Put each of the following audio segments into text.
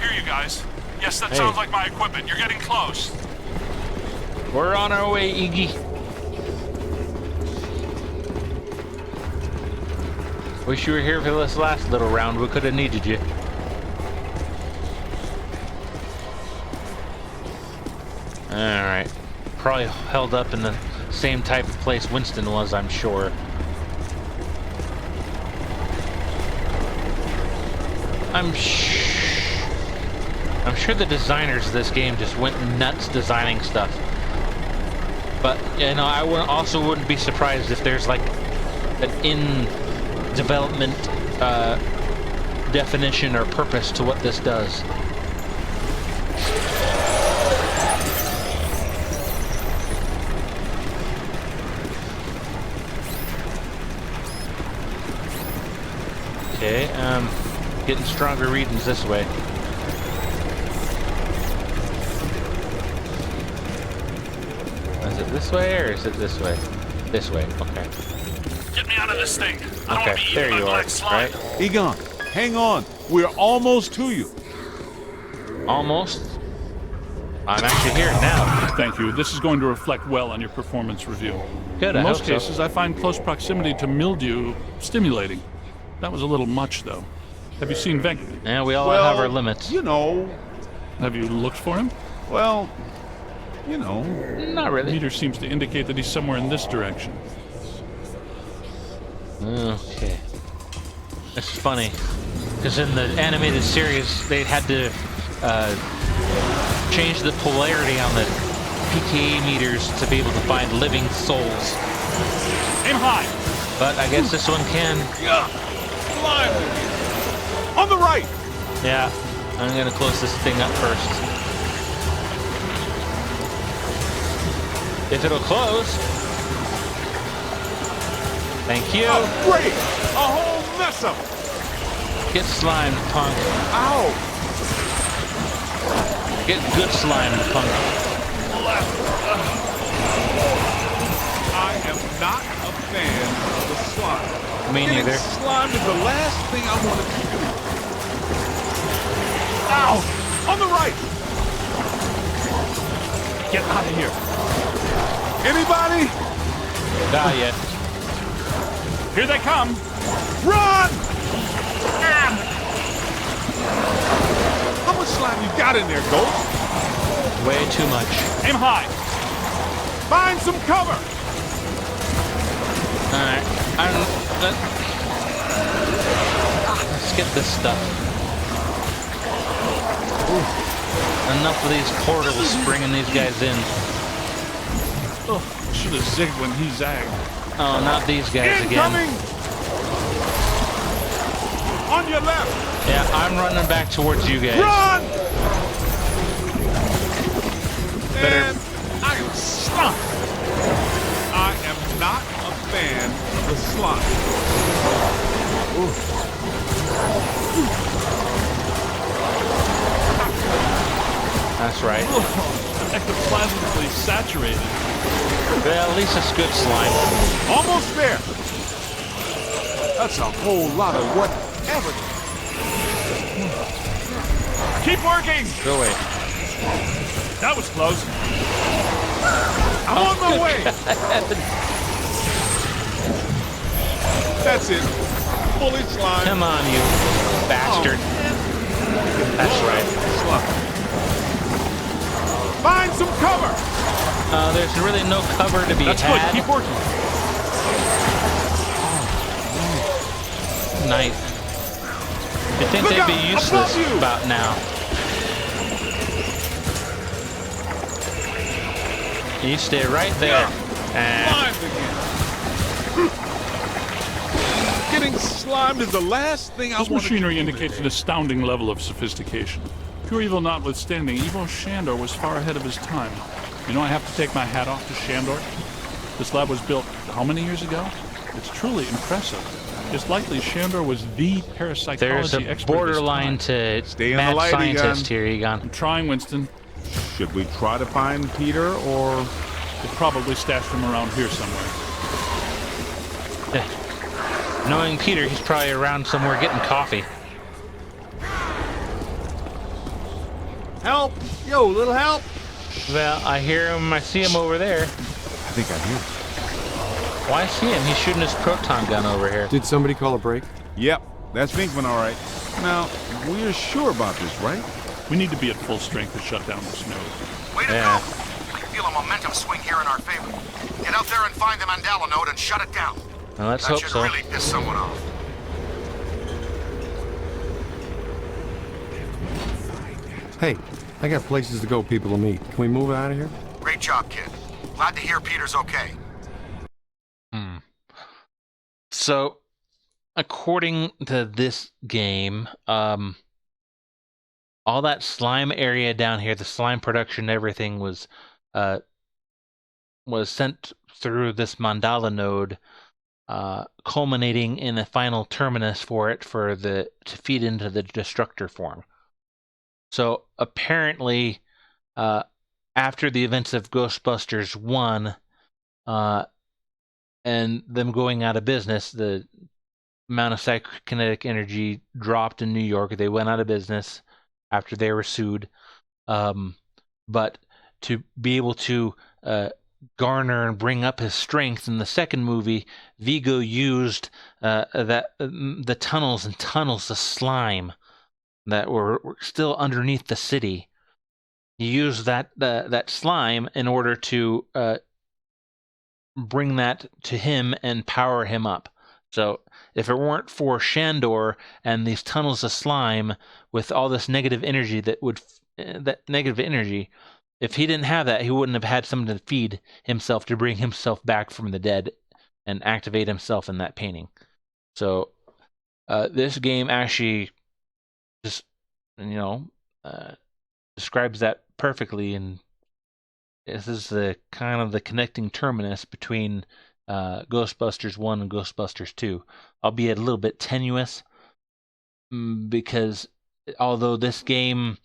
hear you guys. Yes, that Hey. sounds like my equipment. You're getting close. We're on our way, Iggy. Wish you were here for this last little round. We could have needed you. Alright. Probably held up in the same type of place Winston was, I'm sure. I'm sure the designers of this game just went nuts designing stuff. But, you know, I also wouldn't be surprised if there's like an in-development definition or purpose to what this does. Okay, getting stronger readings this way. Is it this way or is it this way? This way, okay. Get me out of this thing. I don't want to Okay, be there eaten you by are, black slime. right? Egon, hang on. We're almost to you. Almost. I'm actually here now. Thank you. This is going to reflect well on your performance review. Good, In I most hope so. cases, I find close proximity to mildew stimulating. That was a little much, though. Have you seen Venk? Yeah, we all have our limits. You know, Have you looked for him? well, you know. Not really. Meter seems to indicate that he's somewhere in this direction. Okay. It's funny, because in the animated series, they had to change the polarity on the PKA meters to be able to find living souls. Aim high! But I guess this one can. Yeah. Slime. On the right. Yeah, I'm gonna close this thing up first. If it'll close. Thank you. Oh, great. A whole mess of it. Get slimed, punk. Ow. Get good slimed, punk. I am not a fan of the slime. Me Getting neither. slime is the last thing I want to do. Ow! On the right. Get out of here. Anybody? Got ya. Here they come! Run! How much slime you got in there, Ghost? Way too much. Aim high! Find some cover. Alright. Let's get this stuff. Ooh. Enough of these portals bringing these guys in. Oh, should have zigged when he zagged. Oh, not these guys Incoming. again. On your left. Yeah, I'm running back towards you guys. Run! Better- And I am stuck. I am not a fan of the slime. That's right. Ectoplasmically saturated. Well, at least it's good slime. Almost there. That's a whole lot of whatever. Keep working! Go away. That was close. I'm on my way. That's it. Fully slime. Come on, you bastard. That's right. Slime. Find some cover. There's really no cover to be That's had. good. Keep working. Knife. You'd think Look they'd out, be useless above you. about now. You stay right there. Slimed again. Getting slimed is the last thing I This want to machinery do indicates an today. astounding level of sophistication. Pure evil notwithstanding, Ivo Shandor was far ahead of his time. You know, I have to take my hat off to Shandor. This lab was built how many years ago? It's truly impressive. It's likely Shandor was the parapsychology There's a expert of his borderline time. to Stay in the mad light, scientist Egon. here, Egon. I'm trying, Winston. Should we try to find Peter or... They probably stashed him around here somewhere. Knowing Peter, he's probably around somewhere getting coffee. Help! Yo, little help! Well, I hear him. I see him over there. I think I hear him. Why see him? He's shooting his proton gun over here. Did somebody call a break? Yep, that's Vinkman, all right. Now, we're sure about this, right? We need to be at full strength to shut down this node. Way to Yeah. go! I can feel a momentum swing here in our favor. Get out there and find the Mandela node and shut it down. Well, let's That hope should so. really piss someone off. Hey, I got places to go, people to meet. Can we move out of here? Great job, kid. Glad to hear Peter's okay. So, according to this game, all that slime area down here, the slime production, everything was sent through this mandala node, culminating in a final terminus for it to feed into the destructor form. So apparently, after the events of Ghostbusters 1, and them going out of business, the amount of psychokinetic energy dropped in New York. They went out of business after they were sued. But to be able to garner and bring up his strength in the second movie, Vigo used the tunnels and tunnels of slime that were still underneath the city. He used that slime in order to bring that to him and power him up. So if it weren't for Shandor and these tunnels of slime with all this negative energy if he didn't have that, he wouldn't have had something to feed himself to bring himself back from the dead and activate himself in that painting. So this game actually just describes that perfectly, and this is the kind of the connecting terminus between Ghostbusters 1 and Ghostbusters 2, albeit a little bit tenuous, because although this game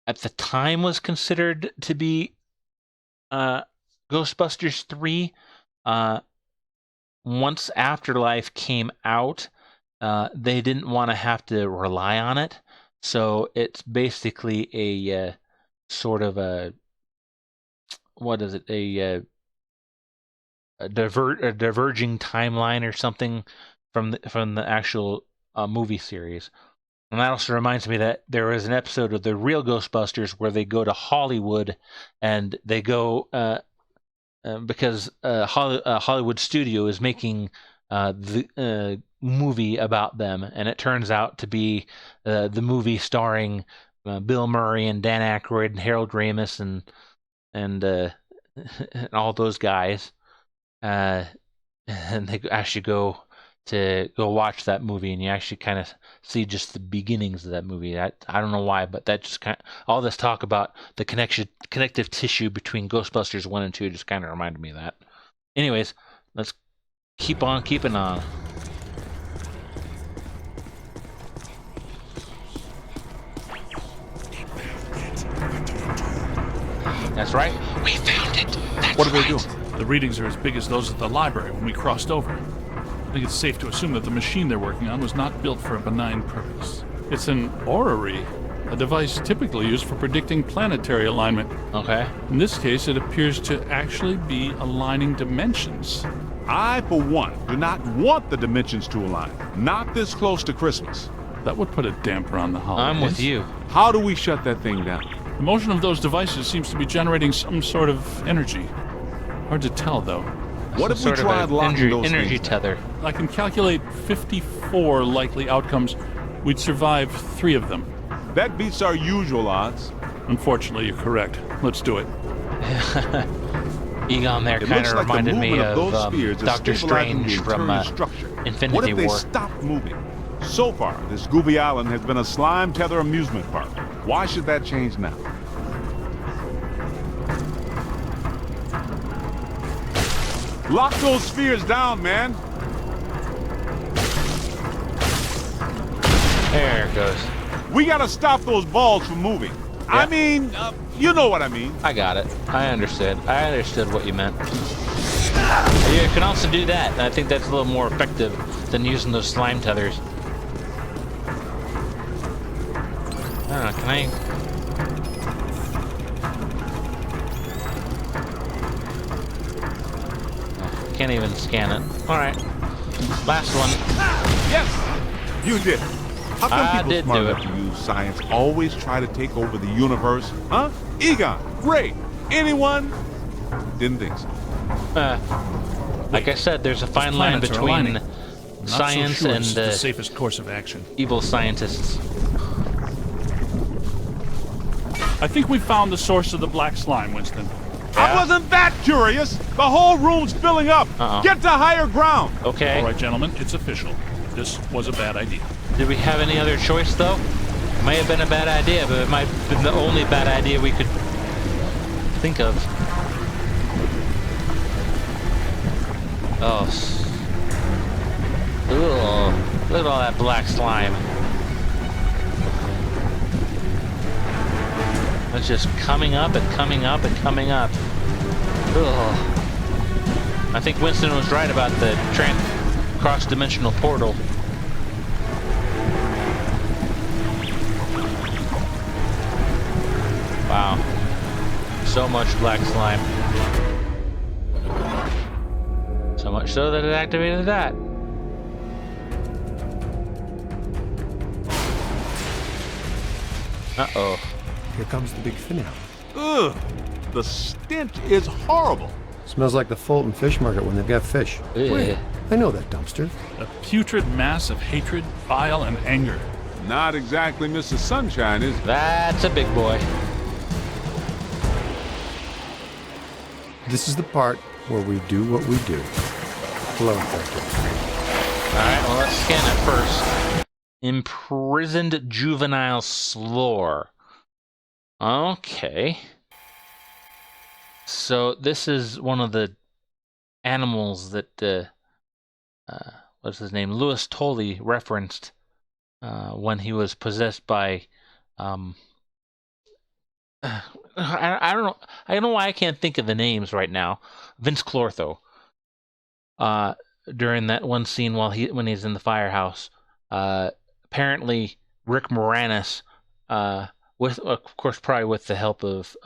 at the time was considered to be Ghostbusters 3, once Afterlife came out, they didn't want to have to rely on it, so it's basically a sort of a diverging timeline or something from the actual movie series. And that also reminds me that there was an episode of the real Ghostbusters where they go to Hollywood, and they go because Hollywood studio is making the movie about them, and it turns out to be the movie starring Bill Murray and Dan Aykroyd and Harold Ramis and all those guys, and they actually go watch that movie, and you actually kind of see just the beginnings of that movie. I don't know why, but that just kind of, all this talk about the connective tissue between Ghostbusters 1 and 2 just kind of reminded me of that. Anyways, let's keep on keeping on. That's right. We found it. That's What are they doing? The readings are as big as those at the library when we crossed over. I think it's safe to assume that the machine they're working on was not built for a benign purpose. It's an orrery, a device typically used for predicting planetary alignment. Okay. In this case, it appears to actually be aligning dimensions. I, for one, do not want the dimensions to align. Not this close to Christmas. That would put a damper on the holidays. I'm with you. How do we shut that thing down? The motion of those devices seems to be generating some sort of energy. Hard to tell, though. What if we Sort of tried an locking those energy things tether. I can calculate 54 likely outcomes. We'd survive 3 of them. down? That beats our usual odds. Unfortunately, you're correct. Let's do it. Egon there It kind looks of like the reminded me movement of of those spheres is Doctor stabilizing Strange the from interior structure. Infinity What if they War. stopped moving? So far, this Gooby Island has been a slime tether amusement park. Why should that change now? Lock those spheres down, man. There it goes. We gotta stop those balls from moving. I Yeah. mean, you know what I mean. I got it. I understood what you meant. You can also do that, and I think that's a little more effective than using those slime tethers. I don't know, can I can't even scan it. All right, last one. Yes, you did. How come I people did smart do enough it. to use science always try to take over the universe? Huh? Egon, Ray, anyone? Didn't think so. Like I said, there's a fine line planets are between aligning. Not science so sure and this is the safest course of action. evil scientists. I think we found the source of the black slime, Winston. I wasn't that curious. The whole room's filling up. Uh-oh. Get to higher ground. Okay. All right, gentlemen, it's official. This was a bad idea. Did we have any other choice, though? May have been a bad idea, but it might have been the only bad idea we could think of. Oh. Ugh. Look at all that black slime. It's just coming up and coming up and coming up. Ugh. I think Winston was right about the cross-dimensional portal. Wow. So much black slime. So much so that it activated that. Uh-oh. Here comes the big finale. Ugh. The stench is horrible. Smells like the Fulton Fish Market when they've got fish. Ugh. I know that dumpster. A putrid mass of hatred, bile, and anger. Not exactly Mrs. Sunshine, is it? That's a big boy. This is the part where we do what we do. Hello, Inspector. Alright, well, let's scan it first. Imprisoned juvenile Sloar. Okay. So this is one of the animals that what's his name? Louis Tolley referenced when he was possessed by I don't know. I don't know why I can't think of the names right now. Vince Clortho. During that one scene when he's in the firehouse, apparently Rick Moranis, with of course probably with the help of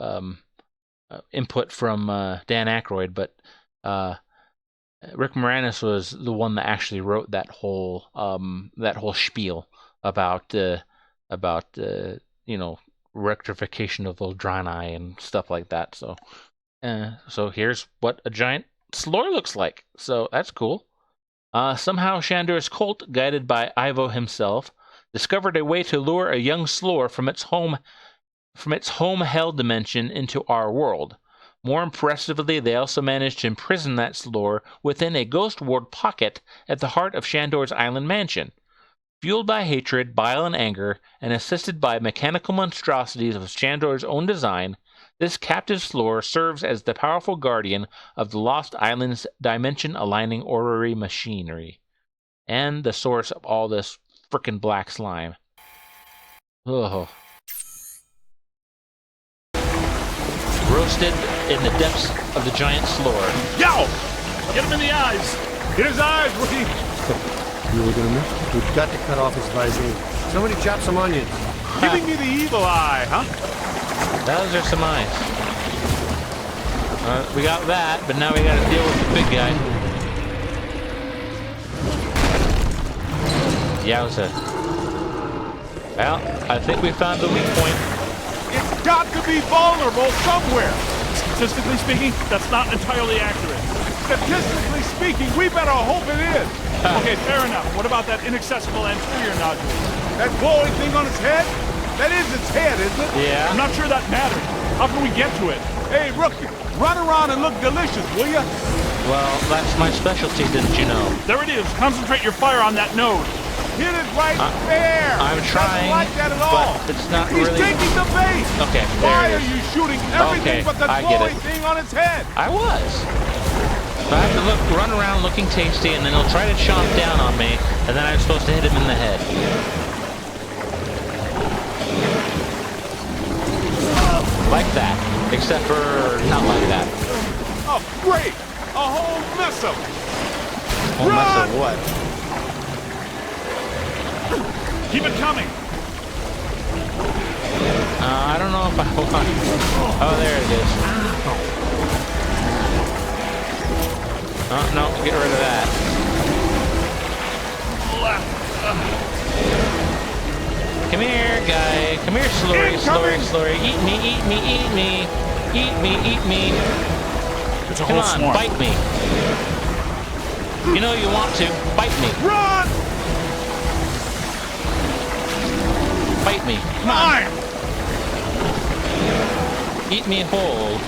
input from Dan Aykroyd, but Rick Moranis was the one that actually wrote that whole spiel about rectification of Uldrani and stuff like that. So here's what a giant Sloar looks like. So that's cool. Somehow Shandor's cult, guided by Ivo himself, discovered a way to lure a young Sloar from its home hell dimension into our world. More impressively, they also managed to imprison that Sloar within a ghost ward pocket at the heart of Shandor's island mansion. Fueled by hatred, bile, and anger, and assisted by mechanical monstrosities of Shandor's own design, this captive Sloar serves as the powerful guardian of the Lost Island's dimension-aligning orrery machinery, and the source of all this frickin' black slime. Ugh. Roasted in the depths of the giant Sloar. Yo! Get him in the eyes! Hit his eyes, Ricky! You were gonna miss? We've got to cut off his visine. Somebody chop some onions. Giving me the evil eye, huh? Those are some eyes. We got that, but now we gotta deal with the big guy. Yowza. Well, I think we found the weak point. It's got to be vulnerable somewhere. Statistically speaking, that's not entirely accurate. Statistically speaking, we better hope it is. Okay, fair enough. What about that inaccessible anterior nodule? That glowing thing on its head? That is its head, isn't it? Yeah. I'm not sure that matters. How can we get to it? Hey, Rookie, run around and look delicious, will ya? Well, that's my specialty, didn't you know? There it is. Concentrate your fire on that node. Hit it right there. I'm trying, Doesn't like that at all. but it's not He's really... taking the bait. Okay, Why there are it you is. shooting everything Okay, but the I get glowing it. thing on its head? I was. I have to run around looking tasty, and then he'll try to chomp down on me, and then I'm supposed to hit him in the head. Like that. Except for not like that. Oh, great. A whole mess of it. Whole mess of what? Keep it coming. I don't know if I want... Oh, there it is. Oh, no, get rid of that. Come here, guy. Come here, Slory, Slory, Slory. Eat me, eat me, eat me. Eat me, eat me. It's a Come whole on, swarm. bite me. You know you want to. Bite me. Run! Bite me. Come on. Eat me whole.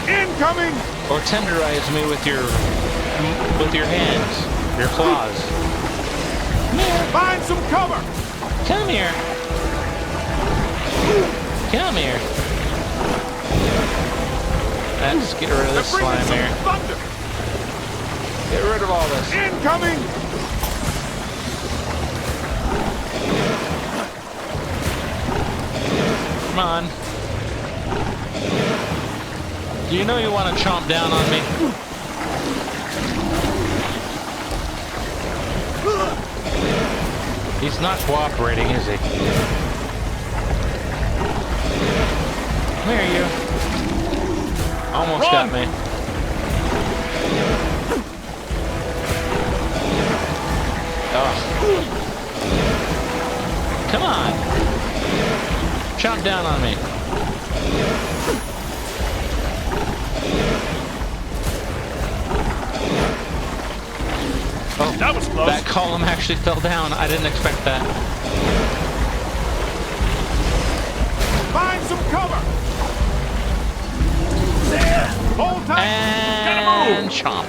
Incoming! Or tenderize me with your hands, your claws. Come here. Find some cover! Come here. Come here. Let's get rid of this They're bringing slime some here. thunder! Get rid of all this. Incoming! Come on. Do you know you want to chomp down on me? He's not cooperating, is he? Come here, you. Almost got me. Oh. Come on. Chomp down on me. Oh, That was close. that column actually fell down. I didn't expect that. Find some cover! There! Hold tight! And chomp.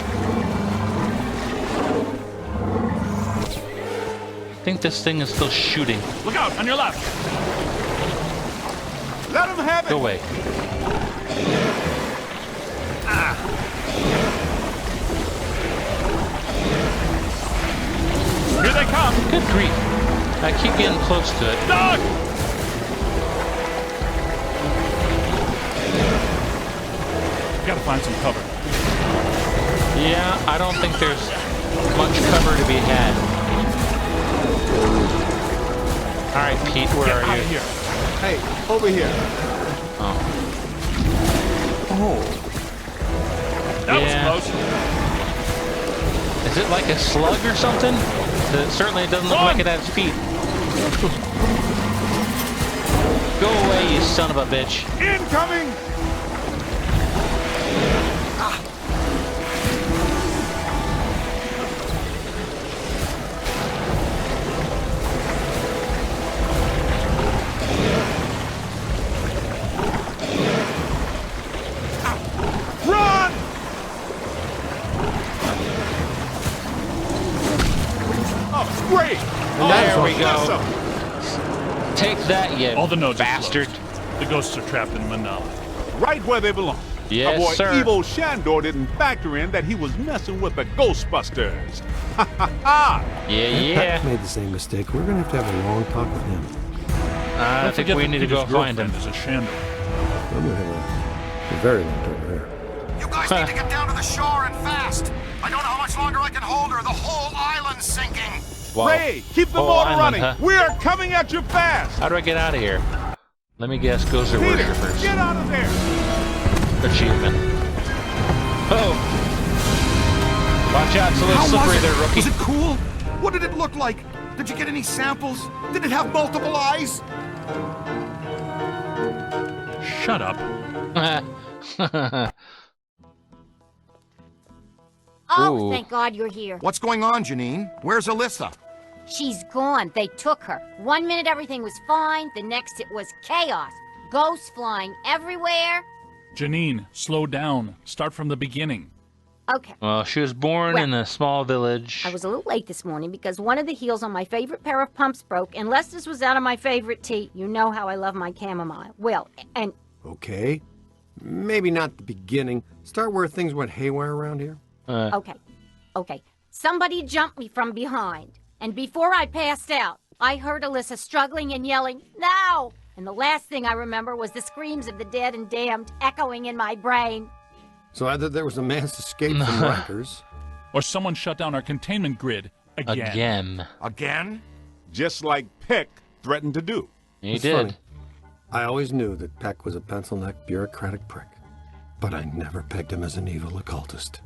I think this thing is still shooting. Look out, on your left. Let him have it! Go away. Here they come. Good grief. I keep getting close to it. Dog! Gotta find some cover. Yeah, I don't think there's much cover to be had. All right, Pete, where Get are out you? of here. Hey, over here. Oh. That Yeah. was close. Is it like a slug or something? It certainly doesn't look like it has feet. Go away, you son of a bitch. Incoming! Run! Oh, great! There we Bless go. 'em. Take that, you All the nodes bastard. are closed. The ghosts are trapped in Manila. Right where they belong. Yes, Our boy sir. Evo Shandor didn't factor in that he was messing with the Ghostbusters. Ha ha ha! Yeah, Pat yeah. made the same mistake. We're gonna have a long talk with him. I Don't think forget we that need to go Peter's find him. girlfriend is a Shandor. I'm gonna have a very long talk with her. You guys need to get down to the shore and fast. I don't know how much longer I can hold her. The whole island's sinking. Wow. Ray, keep the Whole motor island, running. huh? We are coming at you fast. How do I get out of here? Let me guess, ghosts are Peter, worshippers. get out of there. Achievement. Oh! Watch out, it's a little slippery there, rookie. Was it cool? What did it look like? Did you get any samples? Did it have multiple eyes? Shut up. Oh, Ooh. thank God you're here. What's going on, Janine? Where's Alyssa? She's gone. They took her. 1 minute everything was fine, the next it was chaos. Ghosts flying everywhere. Janine, slow down. Start from the beginning. Okay. Well, she was born in a small village. I was a little late this morning because one of the heels on my favorite pair of pumps broke, and Lester's was out of my favorite tea. You know how I love my chamomile. Well, and Okay. Maybe not the beginning. Start where things went haywire around here. okay. Somebody jumped me from behind. And before I passed out, I heard Alyssa struggling and yelling, "No!" And the last thing I remember was the screams of the dead and damned echoing in my brain. So either there was a mass escape from Rikers. Or someone shut down our containment grid again. Again? Just like Peck threatened to do. He It's did. funny. I always knew that Peck was a pencil-necked bureaucratic prick, but I never pegged him as an evil occultist.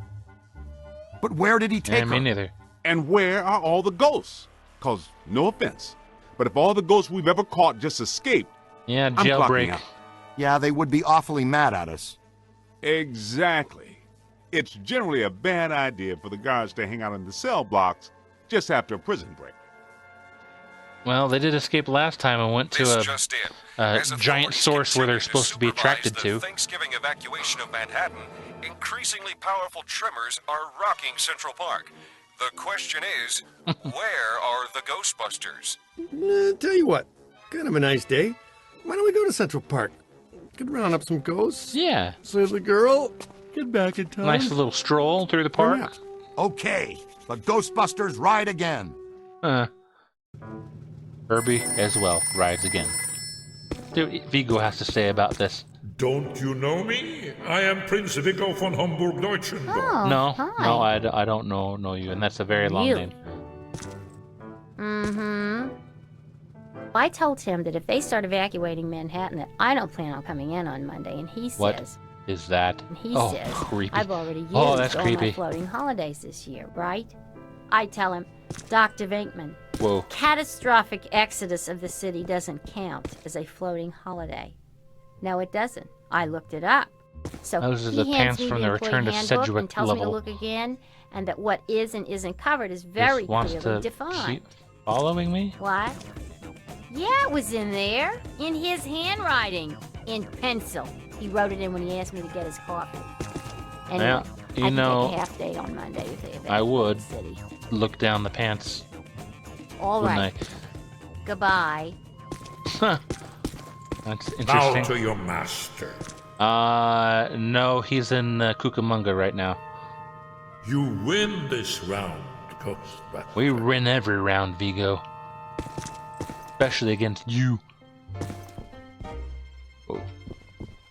But where did he take Yeah, me her? neither. And where are all the ghosts? Cause, no offense, but if all the ghosts we've ever caught just escaped, Yeah, I'm clocking jailbreak. out. Yeah, they would be awfully mad at us. Exactly. It's generally a bad idea for the guards to hang out in the cell blocks just after a prison break. Well, they did escape last time and went This to just in. a As giant authorities source where they're continue supposed to be supervise attracted the to. Thanksgiving evacuation of Manhattan, increasingly powerful tremors are rocking Central Park. The question is, where are the Ghostbusters? Tell you what, kind of a nice day. Why don't we go to Central Park? Could round up some ghosts. Yeah, Save the girl. Get back in time. nice little stroll through the Why park. not? Okay, the Ghostbusters ride again. Herbie as well rides again. See what Vigo has to say about this. Don't you know me? I am Prince Viggo von Homburg-Deutschendorf. Oh, No, hi. no, I don't know you, and that's a very long Really? name. Mm-hmm. I told him that if they start evacuating Manhattan, that I don't plan on coming in on Monday, and he What says, is that? and he Oh, says, creepy. I've already used Oh, that's all creepy. my floating holidays this year, right? I tell him, Dr. Venkman, Whoa. catastrophic exodus of the city doesn't count as a floating holiday. No, it doesn't. I looked it up. So Those are he the hands pants me from the the employee Return to handbook Sedgwick and tells me to level. look again, and that what is and isn't covered is very Just wants clearly to defined. keep following me? What? Yeah, it was in there. In his handwriting. In pencil. He wrote it in when he asked me to get his coffee. Anyway, Yeah, you I can know, take a half day on Monday if they evacuate I would. the city. Look down the pants, All wouldn't right. Goodbye. I? That's Now interesting. to your master. No, he's in Cucamonga right now. You win this round, Ghostbuster. We win every round, Vigo. Especially against you. Oh.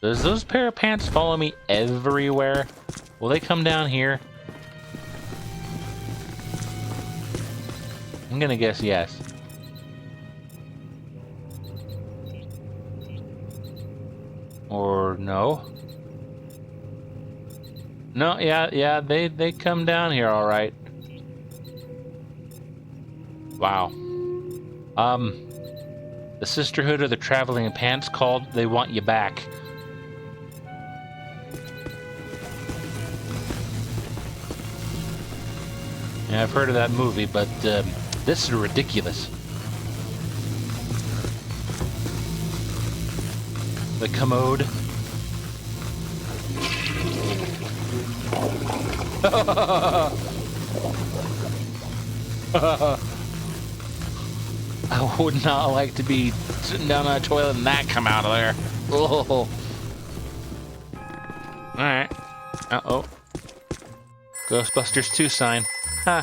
Does those pair of pants follow me everywhere? Will they come down here? I'm gonna guess yes. Or no? No, yeah, they come down here all right. Wow. The Sisterhood of the Traveling Pants called They Want You Back. Yeah, I've heard of that movie, but this is ridiculous. The commode. I would not like to be sitting down on a toilet and that come out of there. Oh. Alright. Uh-oh. Ghostbusters 2 sign. Huh.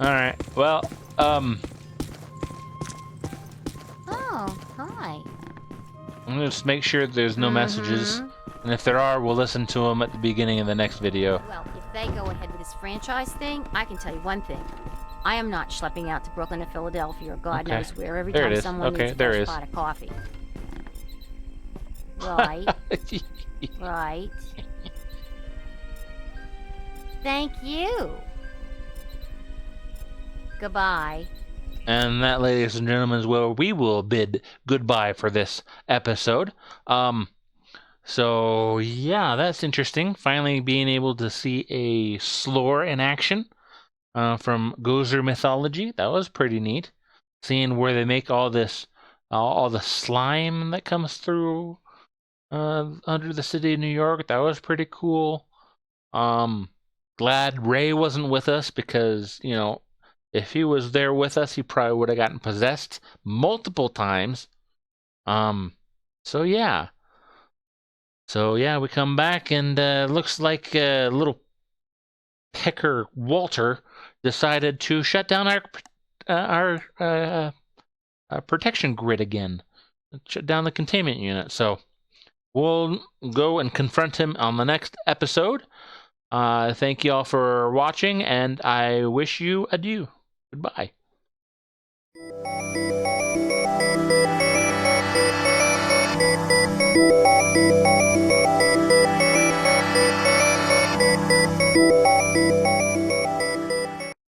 Alright. Well, Oh, hi. I'm gonna just make sure there's no messages. And if there are, we'll listen to them at the beginning of the next video. Well, if they go ahead with this franchise thing, I can tell you one thing. I am not schlepping out to Brooklyn or Philadelphia or God Okay. knows where every There it time is. someone Okay, needs a there fresh is. pot of coffee. Right. Right. Thank you. Goodbye. And that, ladies and gentlemen, is where we will bid goodbye for this episode. So yeah, that's interesting. Finally being able to see a Sloar in action from Gozer mythology. That was pretty neat. Seeing where they make all this, all the slime that comes through under the city of New York. That was pretty cool. Glad Ray wasn't with us because, you know, if he was there with us, he probably would have gotten possessed multiple times. So yeah. So yeah, we come back and looks like little Pecker Walter decided to shut down our protection grid again. Shut down the containment unit. So we'll go and confront him on the next episode. Thank you all for watching, and I wish you adieu. Goodbye.